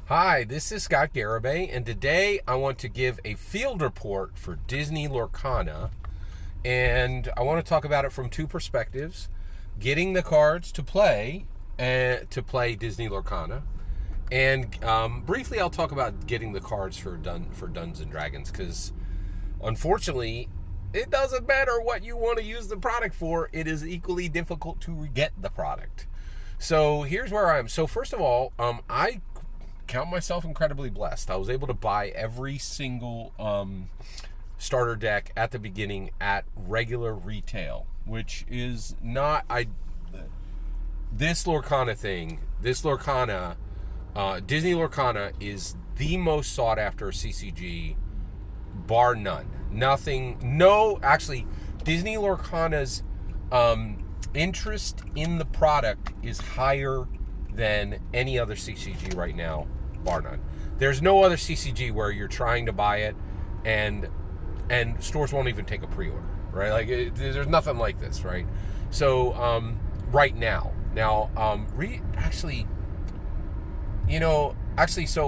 Hi, this is Scott Garibay, and today I want to give a field report for Disney Lorcana, and I want to talk about it from two perspectives: getting the cards to play Disney Lorcana, and briefly I'll talk about getting the cards for Dungeons and Dragons, because unfortunately, it doesn't matter what you want to use the product for; it is equally difficult to get the product. So here's where I am. So first of all, I count myself incredibly blessed. I was able to buy every single starter deck at the beginning at regular retail, which is not this Lorcana, Disney Lorcana is the most sought after CCG, bar none. Disney Lorcana's interest in the product is higher than any other CCG right now, bar none. There's no other CCG where you're trying to buy it and stores won't even take a pre-order, right? There's nothing like this, right? So right now, so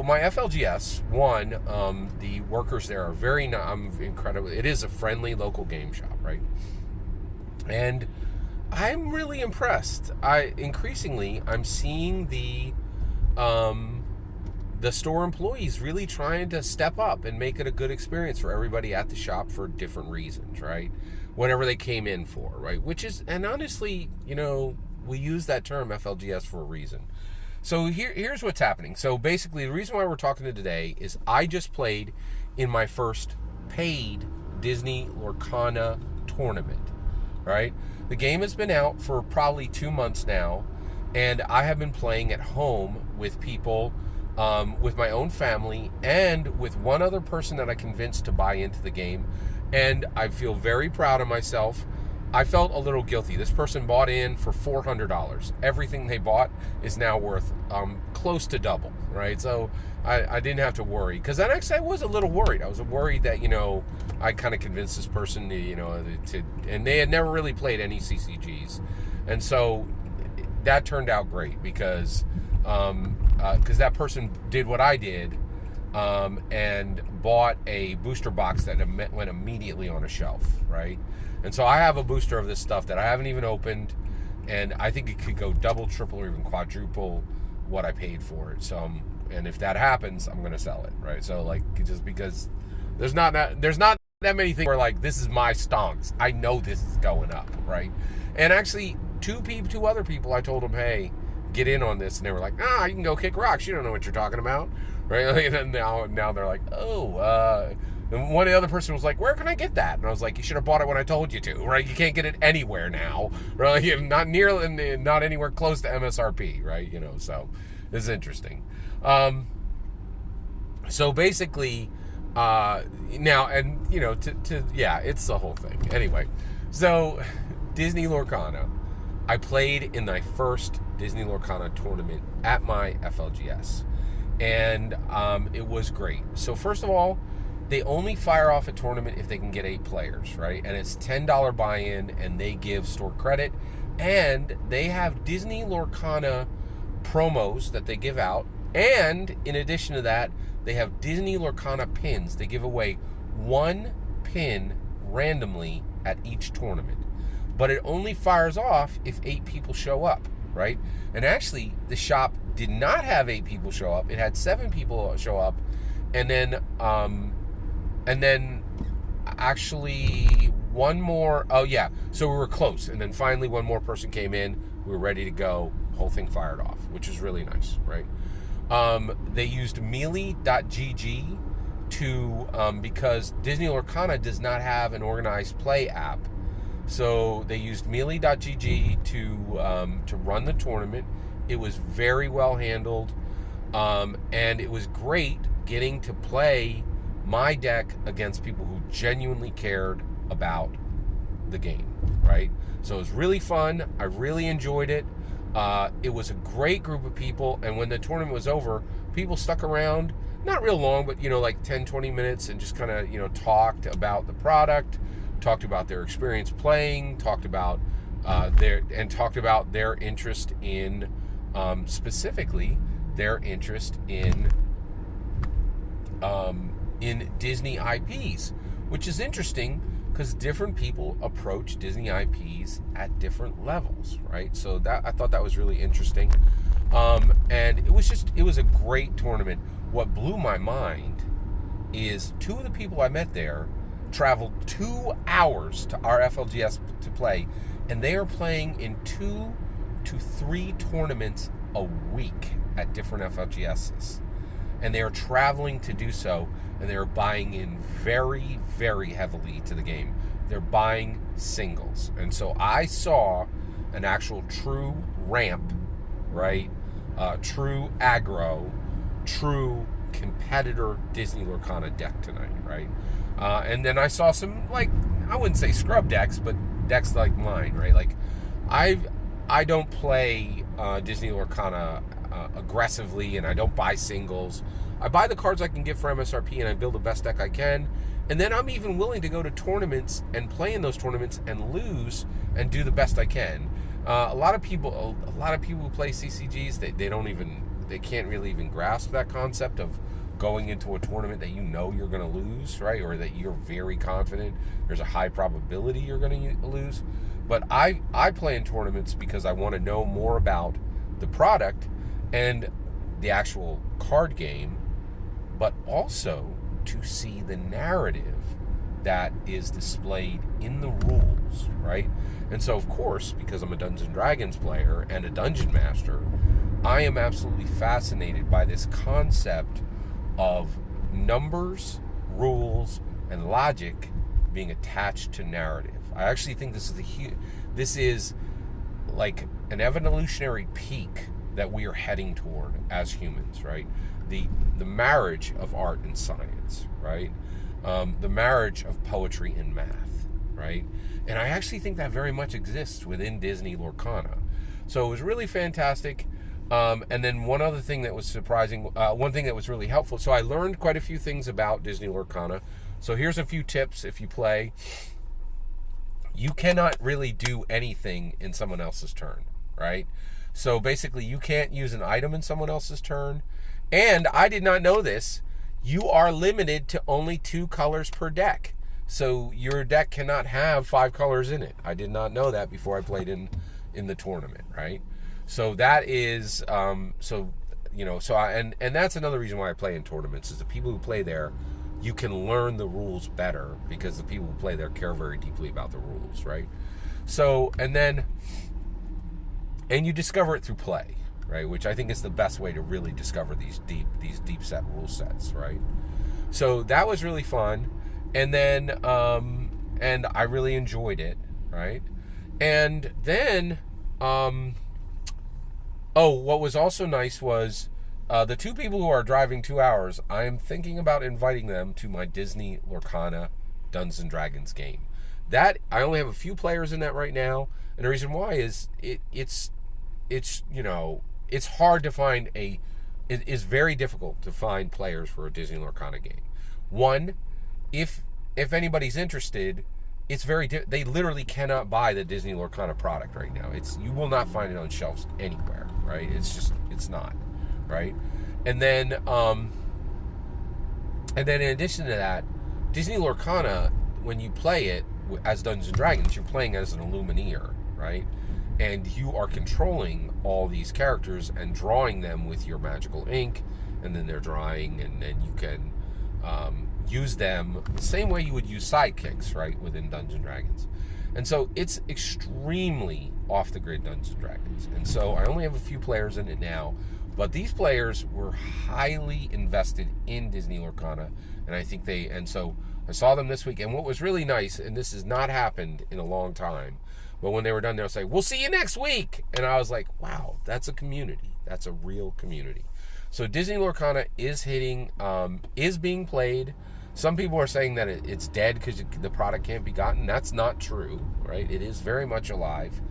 my FLGS the workers there are very incredible. It is a friendly local game shop, right? And I'm really impressed. I'm seeing the store employees really trying to step up and make it a good experience for everybody at the shop for different reasons, right? Whatever they came in for, right? And honestly, we use that term FLGS for a reason. So here's what's happening. So basically, the reason why we're talking today is I just played in my first paid Disney Lorcana tournament, right? The game has been out for probably 2 months now, and I have been playing at home with people, with my own family, and with one other person that I convinced to buy into the game, and I feel very proud of myself. I felt a little guilty. This person bought in for $400. Everything they bought is now worth close to double, right? So I didn't have to worry, because I was a little worried. I was worried that I kind of convinced this person and they had never really played any CCGs, and so that turned out great because that person did what I did and bought a booster box that went immediately on a shelf, right? And so I have a booster of this stuff that I haven't even opened, and I think it could go double, triple, or even quadruple what I paid for it. So, and if that happens, I'm gonna sell it, right? So just because there's not that many things where this is my stonks. I know this is going up, right? And actually, two other people, I told them, hey, get in on this, and they were like, you can go kick rocks. You don't know what you're talking about, right? And now they're like, and one other person was like, where can I get that? And I was like, you should have bought it when I told you to, right? You can't get it anywhere now, right? Not anywhere close to MSRP, right? So this is interesting. So basically, it's the whole thing. Anyway, so Disney Lorcana, I played in my first Disney Lorcana tournament at my FLGS, and it was great. So first of all, they only fire off a tournament if they can get 8 players, right? And it's $10 buy-in, and they give store credit, and they have Disney Lorcana promos that they give out, and in addition to that, they have Disney Lorcana pins. They give away 1 pin randomly at each tournament, but it only fires off if 8 people show up, right? And actually, the shop did not have 8 people show up. It had 7 people show up, and then actually one more. Oh yeah, so we were close, and then finally one more person came in. We were ready to go. Whole thing fired off, which is really nice, right? They used melee.gg because Disney Lorcana does not have an organized play app. So they used melee.gg to run the tournament. It was very well handled, and it was great getting to play my deck against people who genuinely cared about the game, right? So it was really fun. I really enjoyed it. It was a great group of people, and when the tournament was over, people stuck around, not real long, but 10, 20 minutes, and just kind of talked about the product, talked about their experience playing, talked about their interest in specifically their interest in in Disney IPs, which is interesting because different people approach Disney IPs at different levels, right? So that I thought that was really interesting. And it was a great tournament. What blew my mind is two of the people I met there traveled 2 hours to our FLGS to play, and they are playing in 2 to 3 tournaments a week at different FLGSs. And they are traveling to do so, and they are buying in very, very heavily to the game. They're buying singles. And so I saw an actual true ramp, right? True aggro, true competitor Disney Lorcana deck tonight, right? And then I saw some, like, I wouldn't say scrub decks, but decks like mine, right? Like, I don't play Disney Lorcana aggressively, and I don't buy singles. I buy the cards I can get for MSRP, and I build the best deck I can. And then I'm even willing to go to tournaments and play in those tournaments and lose and do the best I can. A lot of people who play CCGs, they can't really even grasp that concept of going into a tournament that you know you're going to lose, right? Or that you're very confident there's a high probability you're going to lose. But I play in tournaments because I want to know more about the product and the actual card game, but also to see the narrative that is displayed in the rules, right? And so, of course, because I'm a Dungeons & Dragons player and a Dungeon Master, I am absolutely fascinated by this concept of numbers, rules, and logic being attached to narrative. I actually think this is like an evolutionary peak that we are heading toward as humans, right? The marriage of art and science, right? The marriage of poetry and math, right? And I actually think that very much exists within Disney Lorcana. So it was really fantastic. And then one other thing that was surprising, one thing that was really helpful. So I learned quite a few things about Disney Lorcana. So here's a few tips if you play. You cannot really do anything in someone else's turn, right? So basically you can't use an item in someone else's turn. And I did not know this. You are limited to only 2 colors per deck. So your deck cannot have 5 colors in it. I did not know that before I played in the tournament, right? So that is, and that's another reason why I play in tournaments, is the people who play there, you can learn the rules better because the people who play there care very deeply about the rules, right? So, and you discover it through play, right? Which I think is the best way to really discover these deep set rule sets, right? So that was really fun. And then, and I really enjoyed it, right? And then, what was also nice was the 2 people who are driving 2 hours, I am thinking about inviting them to my Disney Lorcana Dungeons & Dragons game. That, I only have a few players in that right now, and the reason why is it's hard to find it is very difficult to find players for a Disney Lorcana game. One, if anybody's interested, it's they literally cannot buy the Disney Lorcana product right now. You will not find it on shelves anywhere, right? It's not, right? And then in addition to that, Disney Lorcana, when you play it as Dungeons & Dragons, you're playing as an Illumineer, right? And you are controlling all these characters and drawing them with your magical ink, and then they're drawing, and then you can use them the same way you would use sidekicks, right, within Dungeons & Dragons. And so it's extremely off-the-grid Dungeons & Dragons. And so I only have a few players in it now, but these players were highly invested in Disney Lorcana, and so I saw them this week. And what was really nice, and this has not happened in a long time, but when they were done, they'll say, "We'll see you next week." And I was like, wow, that's a community. That's a real community. So Disney Lorcana is is being played. Some people are saying that it's dead because the product can't be gotten. That's not true, right? It is very much alive.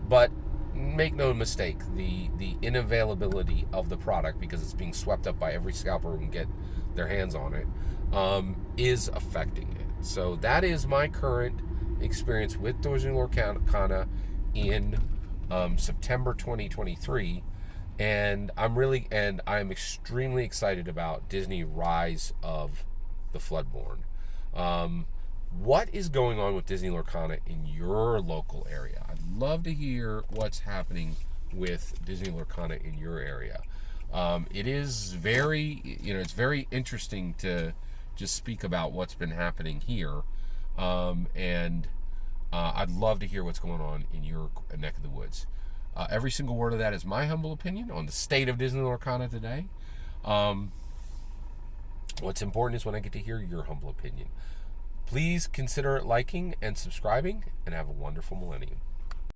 But make no mistake, the unavailability of the product, because it's being swept up by every scalper who can get their hands on it, is affecting it. So that is my current experience with Disney Lorcana in September 2023. And I'm extremely excited about Disney Rise of the Floodborn. What is going on with Disney Lorcana in your local area? I'd love to hear what's happening with Disney Lorcana in your area. It is very, it's very interesting to just speak about what's been happening here. And I'd love to hear what's going on in your neck of the woods. Every single word of that is my humble opinion on the state of Disney Lorcana today. What's important is when I get to hear your humble opinion. Please consider liking and subscribing, and have a wonderful millennium.